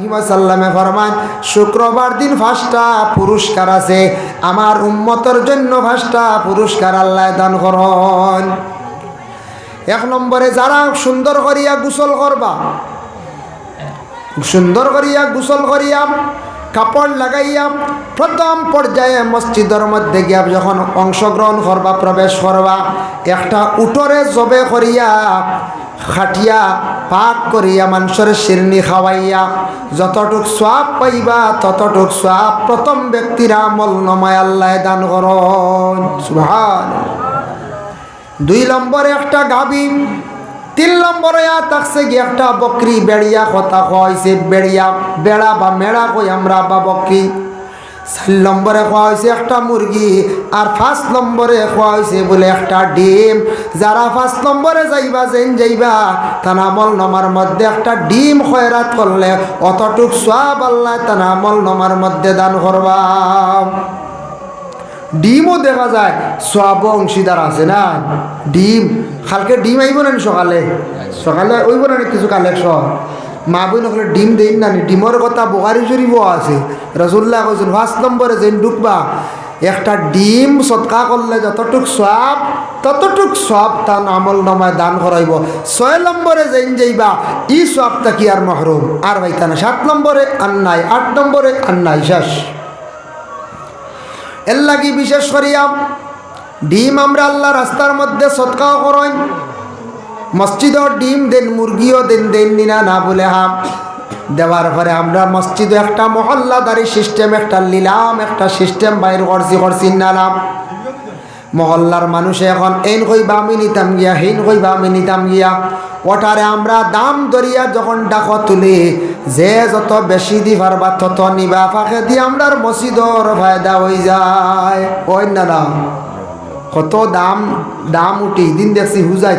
আলাইহি ওয়াসাল্লামে ফরমান শুক্রবার দিন 5টা পুরস্কার আছে, আমার উম্মতের জন্য 5টা পুরস্কার আল্লাহ দান করেন। 1 নম্বরে যারা সুন্দর করিয়া গোসল করবা, সুন্দর করিয়া গোসল করিয়া কাপড় লাগাইয়া প্রথম পর্যায়ে মসজিদের মধ্যে গিয়া যখন অংশগ্রহণ করবা, প্রবেশ করবা, একটা উটরে জবে করিয়া খাটিয়া পাক করিয়া মানুষের শিরনি খাওয়াইয়া যতটুক সওয়াব পাইবা ততটুক সওয়াব প্রথম ব্যক্তির আমল নামায় আল্লাহ দান করেন। সুবহানাল্লাহ। 2 নম্বরে একটা গাভী, 3 নম্বরে থাকছে গিয়ে একটা বকরি, বেড়িয়া কথা কইছে, বেড়িয়া বেড়া বা মেড়া কই আমরা বা বকরি। 4 নম্বরে খাওয়া হয়েছে একটা মুরগি, আর 5 নম্বরে খাওয়া হয়েছে বলে একটা ডিম। যারা 5 নম্বরে যাইবা যাইবা তার আমল নামার মধ্যে একটা ডিম খয়রাত করলে অতটুক সওয়াব আল্লাহ তার আমল নামার মধ্যে দান করবা। ডিমও দেখা যায় সওয়াব অংশীদার আছে না। ডিম কালকে ডিম আইব না সকালে, সকালে ওইব না কিছু কালেকশন, মা বই নকলে ডিম দেই না। ডিমের কথা বুখারী শরীফও আছে, রাসূলুল্লাহ কইছেন 5 নম্বরে যেন ঢুকবা একটা ডিম সদকা করলে যতটুক সওয়াব ততটুক সওয়াব তার আমল নামায় দান করাইব। 6 নম্বরে যেন যাইবা ই সওয়াবটা কি আর মাহরুম আর পাইতা না। 7 নম্বরে আন্নাই, 8 নম্বরে আন্নাই শেষ। এর লাগি বিশেষ করিয়া ডিম আমরা আল্লাহ রাস্তার মধ্যে সদকাও করেন, মসজিদর ডিম দেন, মুরগিও দেন, দেন নিনা না বলে হাম দেওয়ার পরে আমরা মসজিদে একটা মহল্লাদারি সিস্টেম, একটা লিলাম, একটা সিস্টেম বাইর করছি নালাম। মহল্লার মানুষে এখন এইন কইবা আমি নিতাম গিয়া, হেইন কইবা আমি নিতাম গিয়া, ওটারে আমরা দাম দরিয়া যখন ডাক তুলি যে যত বেশি দি পারবা তত নিবা, ফাঁকে দিয়ে আমরার মসজিদর ফায়দা হয়ে যায়। ওই না দাম কত দাম দাম উঠি দিন দেখছি হুজাই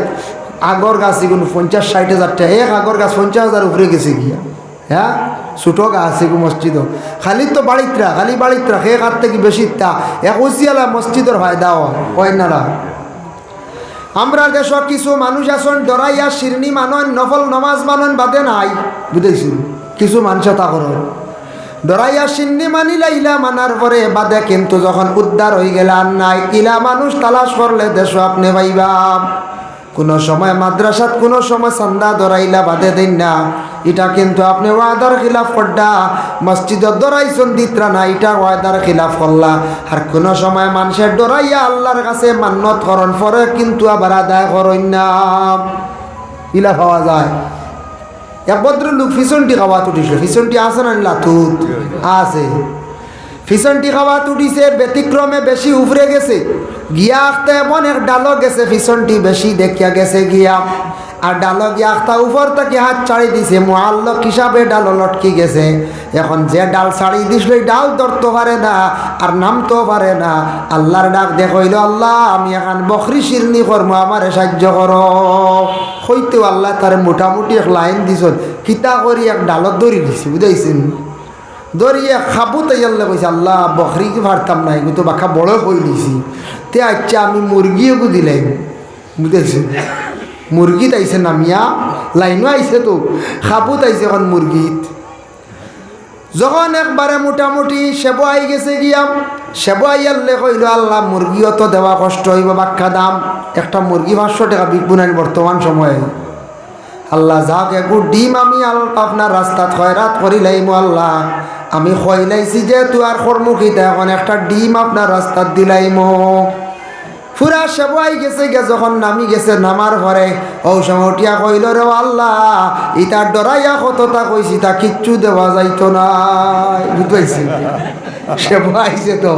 আগর গাছ এগুলো 50-60 হাজার টাকা, এক আগর গাছ 50,000 উপরে গেছে গিয়া। হ্যাঁ ছোটো গাছ এগুলো মসজিদ খালি তো বাড়িতরা, খালি বাড়িতরা সে কার থেকে বেশি তা একুশিয়ালা মসজিদের ফায়দা হয় না। আমরা দেশ কিছু মানুষ আসন ডরাইয়া শিরনি মানন, নফল নমাজ মানন বাদে নাই, বুঝেছি কিছু মানুষ তা করেন ডরাইয়া শিরনি মানিলা, ইলা মানার পরে বাদে কিন্তু যখন উদ্ধার হয়ে গেলে আর নাই। ইলা মানুষ তালাশ করলে দেশ আপনি পাইবা। কোনো সময় মাদ্রাসাত, কোনো সময় চান্দা ধরাইলা বাদে দিন না, এটা কিন্তু আপনি ওয়াদার খিলাফ করডা। মসজিদত ধরাইছেন দিত্রা না, এটা ওয়াদার খিলাফ করলা। আর কোনো সময় মানুষের ডরাইয়া আল্লাহর কাছে মান্নত করন পরে কিন্তু আবার আদায় করেন না, ইলা পাওয়া যায়। এক ভদ্রলোক ফিসনটি খাওয়া তুটিছিল, ফিসনটি আছে না লাথুত আছে, ফিসনটি খাওয়া তুটিছে ব্যতিক্রমে বেশি উফরে গেছে গিয়া, আখতে এমন এক ডালো গেছে ফিসনটি বেশি দেখিয়া গেছে গিয়া, আর ডালো গিয়া আখতা উপর থেকে হাত ছাড়ি দিছে, মুআল্লক হিসাবে ডালো লটকি গেছে। এখন যে ডাল ছাড়ি দিছিল ডাল ধরতে পারে না আর নামতেও পারে না। আল্লাহর ডাক দেখইল, আল্লাহ আমি এখন বকরি শিরনি করবো, আমারে সাহায্য করো। হইতেও আল্লাহ তার মোটামুটি এক লাইন দিছ, কিতা করি এক ডালত ধরি দিছি, বুঝাইছেন দরিয়ে খাবো তাই আল্লাহ কইছে, আল্লাহ বকরি কি পারতাম না, এগুলো তো বাখা বড় হয়ে দিছি, তে আচ্ছা আমি মুরগিও দিলাম, বুঝেছি মুরগি তাইছে নামিয়া লাইনও আইছে তো খাবো তাইছে এখন মুরগিত। যখন একবারে মোটামুটি সেব আই গেছে গিয়া, সেব আইয়ালে কইল আল্লাহ মুরগিও তো দেওয়া কষ্ট হইব, বাক্কা দাম একটা মুরগি 500 টাকা বিকবো না বর্তমান সময়ে। আল্লাহ যাক একটু ডিম আমি আপনার রাস্তাত খয়রাত করিলাইমু, আল্লাহ আমি খয়লাইছি যে তুই আর কর্মুখিতা, এখন একটা ডিম আপনার রাস্তাত দিলাইমু। পুরা সেবাই গেছে গে, যখন নামি গেছে নামার পরে ও সময় উঠিয়া কইল রে আল্লাহ ইটার ডরাইয়া কতটা কইছি তা কিচ্ছু দেওয়া যাইতো না, বুঝতে সেবা আইছে তো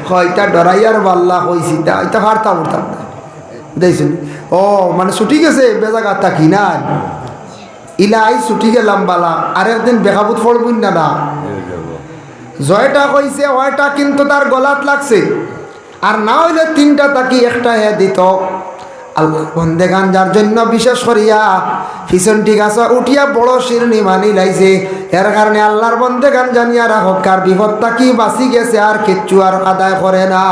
হয়টা ডরাইয়ার বাল্লা কইছি তা এটা হারতা উঠতাম না, বুঝতেছেন। ও মানে ছুটি গেছে বেজাগার থাকি না, ইলাই ছুটি গেলাম বালা আর একদিন বেকাবুত ফলবুন না না, জয়টা কইছে ওয়টা কিন্তু তার গলাত লাগছে, আর না হইলে 3টা তাকি একটা হে দিত। আল্লাহ বন্দেগান যার জন্য বিশেষ করিয়া ফিসনটি গাছ উঠিয়া বড় শিরনি মানি লাইছে, এর কারণে আল্লাহর বন্দেগান জানিয়া রাখক কার বিপদ তাকি বাঁচি গেছে আর কিচ্ছু আর আদায় করে না,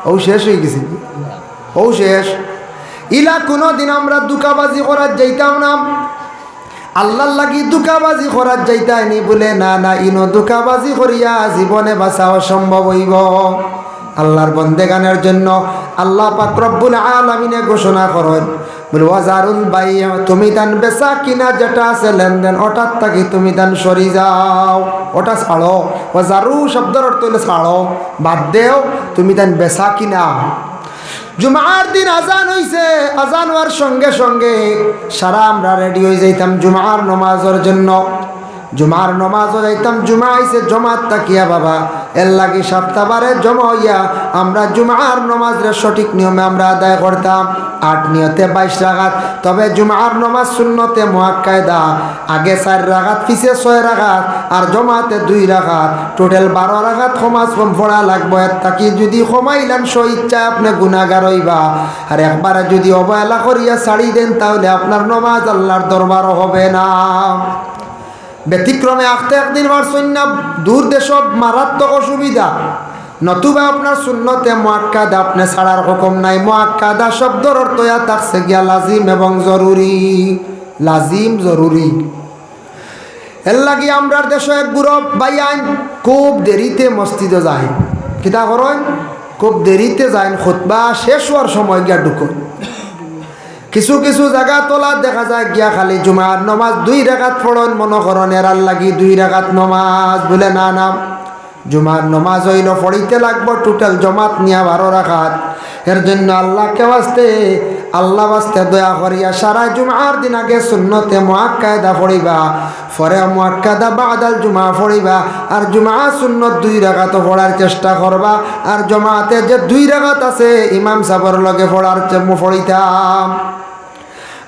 ও শেষ হয়ে গেছে, ও শেষ। ইলা কোনো দিন আমরা দুকাবাজি করার যাইতাম না, আল্লাহর লাগি দুকাবাজি করার যাইতাইনি বলে না না ইনো দুকাবাজি করিয়া জীবনে বাঁচা অসম্ভব হইব। আল্লাহর বন্দেগানের জন্য আল্লাহ পাক রব্বুল আলামিনে ঘোষণা করেন বলে ওয়াজারুল বাই, তুমি তান বেচা কিনা যেটা আছে লেনদেন ওটার থাকি তুমি তান সরি যাও, ওটা ছাড়ো। ওয়াজারু শব্দের অর্থ হইলে ছাড়ো, বাদ দেও, তুমি তান বেচা কিনা। জুমার দিন আজান হইছে, আজান হওয়ার সঙ্গে সঙ্গে সারা আমরা রেডি হয়ে যাইতাম জুমার নমাজের জন্য। জুমার নমাজও যাইতাম, জুমা আইছে জমাত তাকিয়া বাবা এর লাগি সপ্তাহবারে জমা হইয়া আমরা জুমার নমাজের সঠিক নিয়মে আমরা আদায় করতাম। 8 নিয়তে 22 রাকাত, তবে জুমার নমাজ সুন্নতে মুআক্কাদা, আগে 4 রাকাত পিছে 6 রাকাত আর জমাতে 2 রাকাত, টোটাল 12 রাকাত সমাজ পড়া লাগবো। এর তাকি যদি কমাইলেন স্বইচ্ছা আপনি গুনাহগার হইবা, আর একবারে যদি অবহেলা করিয়া ছাড়ি দেন তাহলে আপনার নমাজ আল্লাহর দরবারও হবে না। ব্যতিক্রমে আখতে একদিন পারছেন না, দূর দেশ মারাত্মক অসুবিধা, নতুবা আপনার সুন্নতে মুআক্কাদা আপনি ছাড়ার হুকুম নাই। মুআক্কাদা শব্দের অর্থ থাকছে গিয়া লাজিম এবং জরুরি, লাজিম জরুরি। এর লাগি আমরার দেশে এক গ্রুপ বাইয়ান খুব দেরিতে মসজিদে যায়, কিতা করেন খুব দেরিতে যায়, খুতবা শেষ হওয়ার সময় গিয়া ঢুকুন। কিছু কিছু জায়গা তোলা দেখা যায় গিয়া খালি জুমার নমাজ 2 রাকাত পড়ন, মনে করেন এরার লাগি 2 রাকাত নমাজ বলে না না, জুমার নমাজ হইল পড়িতে লাগবো টোটাল জমাত নিয়া 12 রাকাত। এর জন্য আল্লাহকে আল্লাহ বাস্তে দয়া করিয়া সারা জুমার দিন আগে সুন্নতে মুআক্কাদা পড়িবা, পরে মুআক্কাদা বাদাল জুমা পড়িবা, আর জুমা সুন্নত 2 রাকাত পড়ার চেষ্টা করবা, আর জমাতে যে 2 রাকাত আছে ইমাম সাহেবের লগে পড়ার পড়িতাম।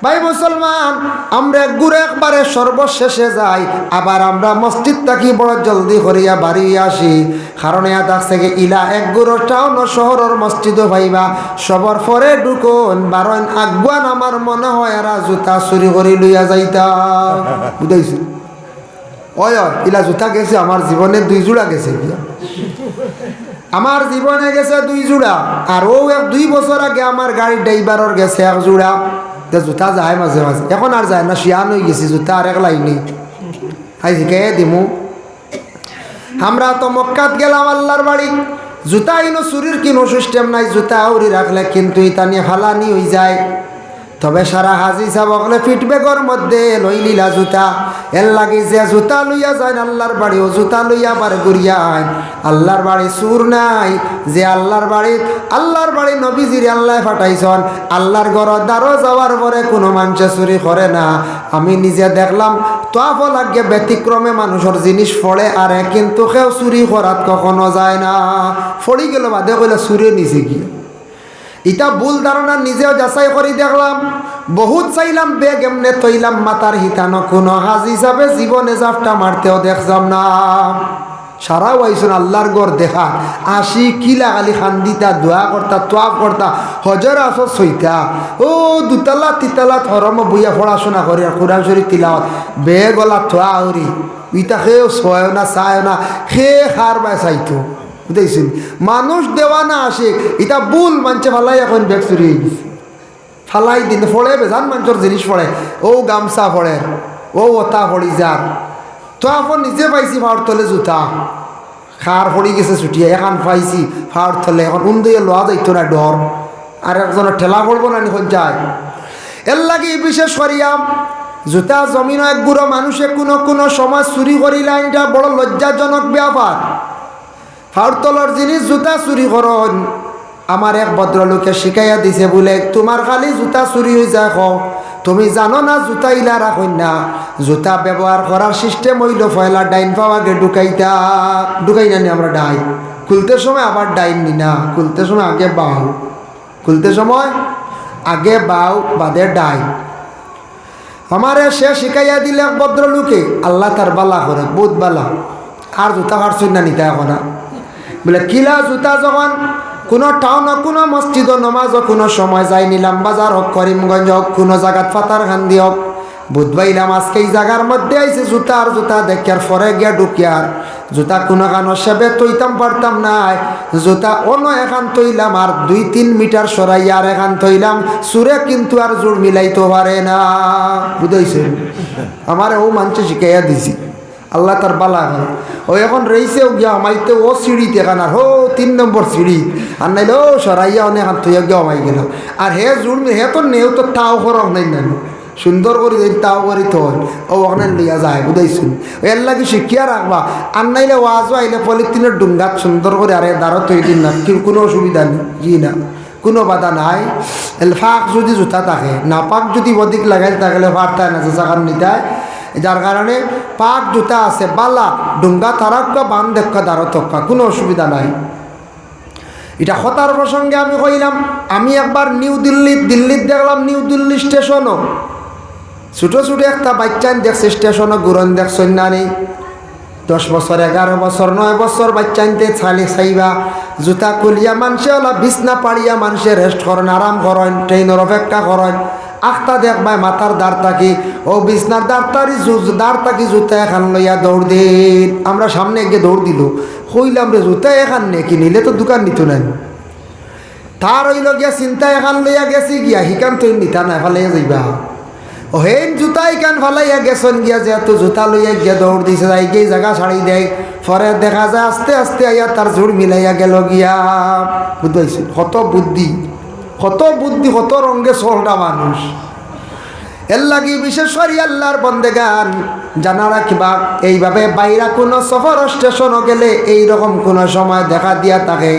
ভাই মুসলমান, আমরা ঘুরে একবারে সর্বশেষে যাই, আবার আমরা মসজিদ থাকি বড় জলদি করিয়া বাড়ি আসি। কারণ ইয়া থাকছে কি ইলা এক গুরো টাউন শহরের মসজিদও ভাইবা সবর পরে ঢুকুন বারণ আগুয়ান আমার মনে হয় এরা জুতা চুরি করে লইয়া যাইতা, বুঝাইছি? ওই ইলা জুতা গেছে আমার জীবনে 2 জোড়া গেছে, আমার জীবনে গেছে 2 জোড়া, আর ও 2 বছর আগে আমার গাড়ির ড্রাইভারের গেছে 1 জোড়া। জুতা যায় মাঝে মাঝে, এখন আর যায় না, শিয়ান হয়ে গেছি, জুতা আর একলাই নেই। হাই শিখে দিমু। আমরা তো মক্কাত গেলাম আল্লাহর বাড়ি, জুতা ইনো চুরির কিনো সিস্টেম নাই, জুতা আউরি রাখলে কিন্তু ইতা নিয়ে ফালানি হয়ে যায়। তবে সারা হাজি সাহেব অগলে ফিটবেগর মধ্যে লই লিলা জুতা, এর লাগি যে জুতা লইয়া যায় আল্লাহর বাড়ি, ও জুতা লইয়া আবার ঘুরিয়া আইন। আল্লাহর বাড়ি সুর নাই, যে আল্লাহর বাড়ি নবীজির আল্লাহ ফাটাইছন, আল্লাহর ঘর দ্বারও যাওয়ার পরে কোনো মানুষে চুরি করে না। আমি নিজে দেখলাম তোয়াফ লাগে ব্যতিক্রমে মানুষের জিনিস পড়ে আর কিন্তু কেউ চুরি করাত কখনো যায় না। ফড়ি গেল বাদে কইলে চুরি নিছে কি, ইটা ভুল ধারণা, নিজেও যাচাই করে দেখলাম, বহুত চাইলাম বেগ এমনে তৈলাম মাতার হিতানো, কোনো হাজি হিসাবে জীবনে জাফটা মারতেও দেখলাম না। সারা ওয়াইছুন আল্লাহর গড় দেখা আসি কিলা খালি খান্দিতা দোয়া করতা তোয়াফ করতা হজর আসো সইতা, ও 2 তলা 3 তলা হরম বইয়া পড়াশোনা করি আর কোরআন শরীফ তিলাওয়াত বেগলা থোয়া আউরি ইটা খেয়েও ছয় না চায় না, খেয়ে খার বাই চাইতো, বুঝতেছেন? মানুষ দেওয়া না আসে, এটা ভুল মানছে ফালাই এখন ব্যাগ চুরি হয়ে গেছে, ফালাই দিন ফড়ে বেজান মানুষের জিনিস পড়ে, ও গামছা পড়ে, ও ওতা পড়ি যার তো এখন নিজে পাইছি ফাওয়ার তলে জুতা খার পড়ি গেছে ছুটিয়ে, এখন পাইছি ফাওয়ার তলে, এখন উন্দে লোয়া যাইতো না ডর, আর একজনের ঠেলা পড়বো না নিখন যায়। এর লাগে বিশেষ করিয়া জুতা জমিন এক গুঁড়ো মানুষে কোনো সমাজ চুরি করিলা, এটা বড় লজ্জাজনক ব্যাপার। ফাউরতলর জিনিস জুতা চুরি করন। আমার এক ভদ্রলোকে শিখাইয়া দিছে বলে তোমার খালি জুতা চুরি হয়ে যায়, তুমি জানো না জুতা ইলা রাখুন না, জুতা ব্যবহার করার সিস্টেম হইল পয়লা ডাইন পাও আগে ঢুকাই না নি আমরা ডাই খুলতে সময়, আবার ডাইন নি না খুলতে সময় আগে বাউ, খুলতে সময় আগে বাউ বাদে ডাই। আমারে সে শিখাইয়া দিলে এক ভদ্রলোকে, আল্লাহ তার বালা করে বহুত বালা, আর জুতা কাটছই না নিতে এখন বলে কিলা জুতা যখন কোনো টাউন হোক কোনো মসজিদ নমাজ হোক কোনো সময় যাই নিলাম, বাজার হোক করিমগঞ্জ হোক কোনো জায়গাত ফাতার খান্দি হোক, বুধবাইলাম আজকে এই জায়গার মধ্যে আইসে জুতা আর জুতা দেখার পরে গিয়া ঢুকিয়ার জুতা কোনো কানো সেবে তৈতাম পারতাম নাই, জুতা অন্য এখান তৈলাম আর 2-3 মিটার সরাইয়া আর এখান তৈলাম, সুরে কিন্তু আর জোর মিলাইতে পারে না। বুঝাইছে আমার ও মানুষে শিখাইয়া দিছি, আল্লাহ তার বালা এখন ও এখন রয়েছেও গিয়া আমাইতে ও সিঁড়িতে এখান আর 3 নম্বর সিঁড়ি আর নাইলে ও সরাইয়া অনেক হাত থইয়া গিয়া আমাই গেল। আর হে জোর হে তো নেও তো তাও করক নাই না, সুন্দর করে তাও করি তো ও ওখানে লইয়া যায়। বুঝাইছুন এর লাগে শিখিয়া রাখবা। আর নাইলে ওয়াজও আইলে পলিথিনের ডুঙ্গাত সুন্দর করে আরে দাঁড়ো তৈরি দিন না, কোনো অসুবিধা নেই, জি না কোনো বাধা নাই। ফাঁক যদি জুতা থাকে না, পাক যদি অধিক লাগাই থাকলে ফাটতায় না চাকার নিতায়, যার কারণে পাক জুতা আছে বালা ডুঙ্গা তারাক্কা বান দেখা দাঁড়ো তক্কা, কোনো অসুবিধা নাই। এটা হতার প্রসঙ্গে আমি কইলাম, আমি একবার দিল্লিত দেখলাম, নিউ দিল্লি স্টেশনও ছোটো ছোটো একটা বাচ্চা দেখছে স্টেশনও গুরন দেখছেন না নেই, 10 বছর 11 বছর 9 বছর বাচ্চা আনতে ছালি চাইবা জুতা খুলিয়া মানুষে ওলা বিছনা পাড়িয়া মানুষে রেস্ট করেন, আরাম করেন, ট্রেনের অপেক্ষা করেন। আখটা দেখবাই মাথার দাঁড় থাকি ও বিছনার দাঁড় থাকি জুতা এখান লইয়া দৌড় দিন। আমরা সামনে গিয়ে দৌড় দিল, হইলাম রে জুতা এখান নে কি নিলে তো দোকান নিত নাই, তার হইল গিয়া চিন্তা এখান লইয়া গেছি গিয়া হিকান তুই নিতা না ফালাইয়া যাইবা। ও হেন জুতা ইকান ফালাইয়া গেছেন গিয়া, যেহেতু জুতা লইয়া গিয়া দৌড় দিছে যাই গিয়ে জায়গা ছাড়ি দেয়, পরে দেখা যায় আস্তে আস্তে আইয়া তার জোর মিলাইয়া গেল গিয়া। বুঝতে কত বুদ্ধি, কত বুদ্ধি, কত রঙে চলটা মানুষ। এর লাগি বিশেষ করে আল্লাহর বন্দেগান জানা রাখবা, এইভাবে বাইরা কোনো সফর স্টেশনও গেলে এইরকম কোনো সময় দেখা দিয়া থাকে,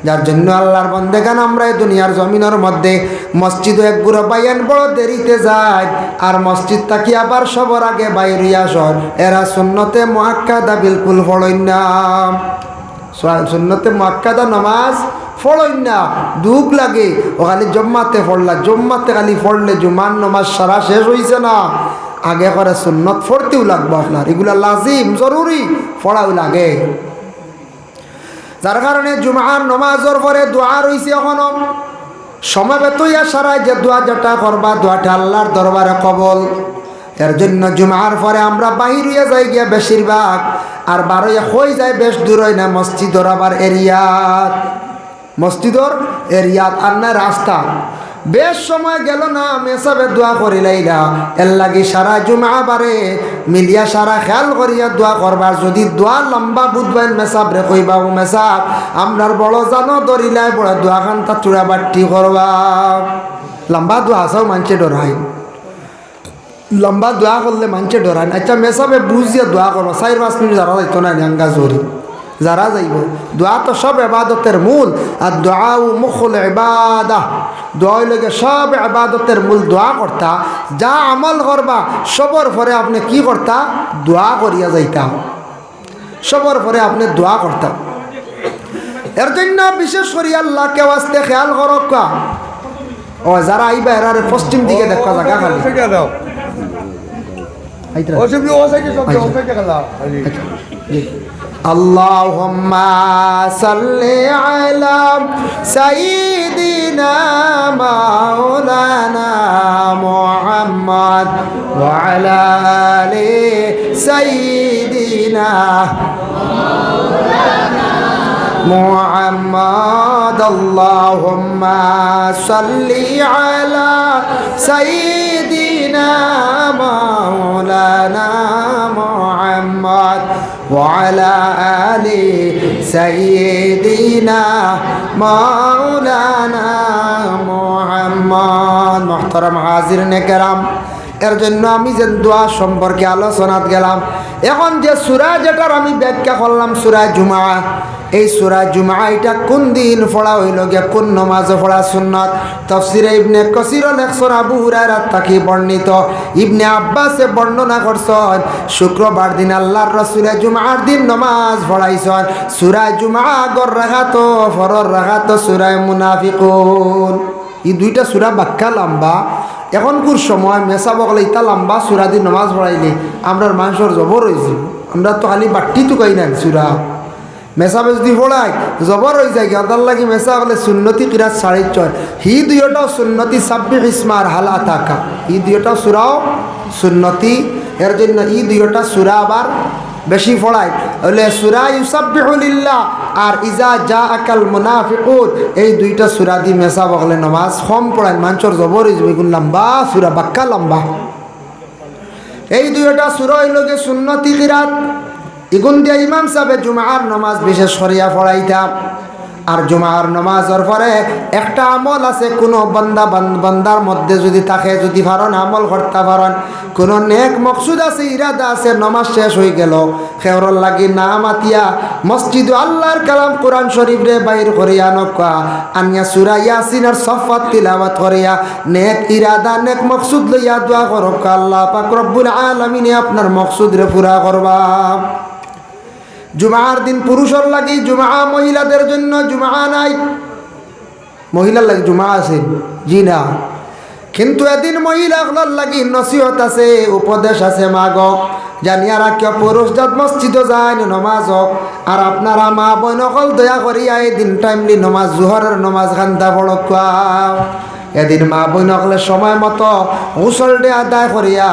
যার জন্য আল্লাহর বন্দেগান আমরা এই দুনিয়ার জমিনের মধ্যে মসজিদ এক গুঁড়ো বাইয়ান বড় দেরিতে যায়, আর মসজিদ থাকি আবার সবার আগে বাইরিয়া সর, এরা সুন্নতে মুআক্কাদা বিলকুল পড়েন না। সুন্নতে মুআক্কাদা নামাজ পড়েন না, দুঃখ লাগে। ও খালি জম্মাতে পড়লা, জম্মাতে খালি পড়লে জুমার নামাজ সারা শেষ হয়েছে না, আগে করে সুন্নত পড়তেও লাগবো আপনার, এগুলা লাজিম জরুরি পড়াও লাগে। যার কারণে জুমার নমাজের পরে দোয়া রয়েছে, এখনো সমবেত হইয়া সারাই যে দোয়া যেটা করবা দোয়াটা আল্লাহর দরবারে কবল। এর জন্য জুমার পরে আমরা বাহির হইয়া যাই গিয়া বেশিরভাগ, আর বারোয়া হয়ে যায় বেশ দূর হয় না মসজিদর আবার এরিয়াত, মসজিদর এরিয়াত আর না রাস্তা। বেশ সময় গেল না মেসাবে দোয়া করিলাইলা, এর লাগি সারা জুমা বারে মিলিয়া সারা খেয়াল করিয়া দোয়া করবার। যদি দোয়া লম্বা বুধবেন মেসাব রে কইবা ও মেসাব আমরার বড় জানো দরিলাই বড় দোয়া খান তা চূড়া বাট্টি করবা। লম্বা দোয়া আসাও মানছে ডরাই, লম্বা দোয়া করলে মানছে ডরাই। আচ্ছা মেসাবে বুঝিয়া দোয়া করবা, 4-5 মিনিট যারা যাইতো না আঙ্গা জোরি যারা যাইব। দোয়া তো সব ইবাদতের মূল, আর দোয়া মুখুল ইবাদাহ, দোয়া লগে সব ইবাদতের মূল। দোয়া করতা যা আমল করবা সবর পরে আপনি কি করতা, দোয়া করিয়া যাইতাম, সবর পরে আপনি দোয়া করতাম। এর জন্য বিশেষ করে আল্লাহকে ওয়াস্তে খেয়াল করক। ও যারা আইবা এরারে পশ্চিম দিকে দেখা জায়গা খালি আল্লাহুম্মা সাল্লি আলা সাইয়্যিদিনা মাওলানা মুহাম্মদ ওয়া আলা আলি সাইয়্যিদিনা মুহাম্মদ। আল্লাহুম্মা সাল্লি আলা সাইয়্যিদিনা মাওলানা মুহাম্মদ ওয়া আলা আলি সাইয়্যিদিনা মাওলানা মুহাম্মদ। মুহতারাম হাজিরিনে কেরাম, এর জন্য আমি যে দোয়া সম্পর্কে আলোচনাত গেলাম, এখন যে সূরা যেটার আমি ব্যাখ্যা করলাম সূরা জুমা, এই সূরা জুমা এটা কোন দিন পড়া হইল গিয়া, কোন নমাজে পড়া সুন্নাত। তাফসীরে ইবনে কাসীর লেখছেন আবু হুরায়রা তাকি বর্ণিত, ইবনে আব্বাসে বর্ণনা করছেন শুক্রবার দিন আল্লাহর রাসূল জুমার দিন নমাজ পড়াইছেন। সূরা জুমা গর রাখাত ফরর রাখাত সূরা মুনাফিকুন, এই দুইটা সূরা ব্যাখ্যা লম্বা। এখনকার সময় মেসা বকলে ইতা লম্বা সূরা দিন নমাজ পড়াইলে আমরার মানুষের জবর হয়েছে। আমরা তো খালি বাট্টি টুকাই না সূরা মেসাবে যদি পড়াই জবর হয়ে যায়। আদার লাগি মেসা হলে সুন্নতি কিরাত 6.5, হি দুইটাও সুন্নতি 26 ইসমার হালা থাকা, ই দুইটাও সূরাও সুন্নতি। এর জন্য ই দুইটা সূরা আবার বেশি পড়ায়। হলে সূরা ইউসাব্বিহু লিল্লাহ আর ইজা জাআকাল মুনাফিকুন, এই দুইটা সূরা দি মেসা বকলে নামাজ কম পড়ায় মাঞ্চর জবর ইজবিগুল লম্বা সূরা বাক্কা লম্বা। এই দুইটা সূরা হইল গে সুন্নতি কিরাত। ইগুন দিয়া ইমাম সাহেব জুমার নামাজ বিশেষ করিয়া পড়াইতাম। আর জুমার নামাজের পরে একটা আমল আছে, কোনো বান্দার মধ্যে যদি থাকে, যদি পারেন আমল করতে পারেন, কোনো নেক মকসুদ আছে, ইরাদা আছে, নামাজ শেষ হয়ে গেল, খেওরর লাগি না মাতিয়া মসজিদ আল্লাহর কালাম কোরআন শরীফ রে বাইর করিয়া নকা আনিয়া সূরা ইয়াসিন আর সফাত তিলাওয়াত করিয়া নেক ইরাদা নেক মকসুদ লইয়া দোয়া করক, আল্লাহ পাক রব্বুল আলামিন আপনার মকসুদ রে পুরা করবা। জুমার দিন পুরুষের লাগি জুমা, মহিলাদের জন্য জুমা নাই। মহিলার লাগি জুমা আছে জি না, কিন্তু এদিন মহিলাগুলোর লাগি নসিহত আছে, উপদেশ আছে। মাগ জানিয়া রাখিও পুরুষ জাত মসজিদ যায় নমাজ হোক, আর আপনারা মা বোন অকল দয়া করিয়া এদিন টাইমলি নমাজ জোহরের নমাজ খান্তা পড়ক। এদিন মা বোন হলে সময় মতো গোসল আদায় করিয়া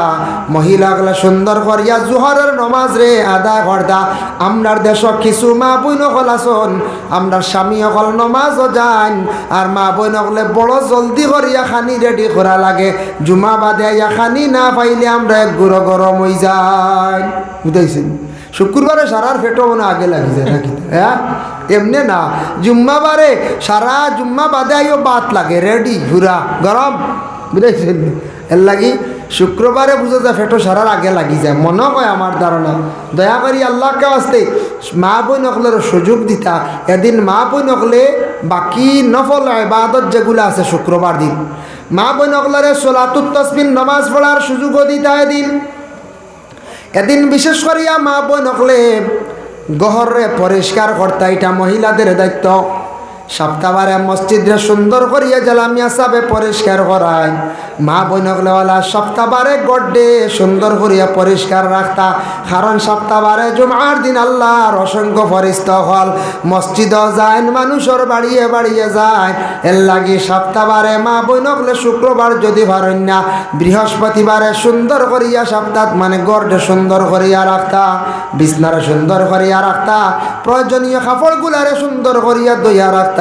মহিলাগুলা সুন্দর করিয়া জোহরের নমাজ রে আদায় করদা। আমরার দেশ কিছু মা বোন হল আসন, আমরার স্বামী হল নমাজও যান, আর মা বোন হলে বড় জলদি করিয়া খানি রেডি করা লাগে। জুমা বাদে আইয়া খানি না পাইলে আমরা এক গুঁড়ো গরম হয়ে যাই। বুঝাইছেন? শুক্রবারে সারার ফেটো মনে আগে লাগি যায় নাকি? হ্যাঁ, এমনি না, জুম্মাবারে সারা জুম্মা বাদে আইও বাত লাগে রেডি ঘুরা গরম। বুঝাইছেন? এর লাগি শুক্রবারে বুঝে যায় ফেটো সারার আগে লাগি যায় মনে হয় আমার ধারণা। দয়া করি আল্লাহকে আসতে মা বই নকলের সুযোগ দিতা। এদিন মা বই নকলে বাকি নফল ইবাদত যেগুলো আছে শুক্রবার দিন মা বই নকলের সলাতুত তাসবিহ নামাজ পড়ার সুযোগও দিতা। এদিন বিশেষ করিয়া মা বোন হলে গহরে পরিষ্কার করতে, এটা মহিলাদের দায়িত্ব। সপ্তাহবারে মসজিদে সুন্দর করিয়া জালামিয়া সাবে পরিষ্কার করায়। মা বোন হলেওয়ালা সপ্তাহবারে গড্ডে সুন্দর করিয়া পরিষ্কার রাখতা, কারণ সপ্তাহবারে জুমার দিন আল্লাহর অসংখ্য ফেরেশতা হল মসজিদ যায়, মানুষের বাড়িয়ে বাড়িয়ে যায়। এর লাগি সপ্তাহবারে মা বোন হলে শুক্রবার যদি পারেন না, বৃহস্পতিবারে সুন্দর করিয়া সপ্তাহ মানে গড্ডে সুন্দর করিয়া রাখতা, বিছনারে সুন্দর করিয়া রাখতা, প্রয়োজনীয় কাপড়গুলারে সুন্দর করিয়া দইয়া রাখতা।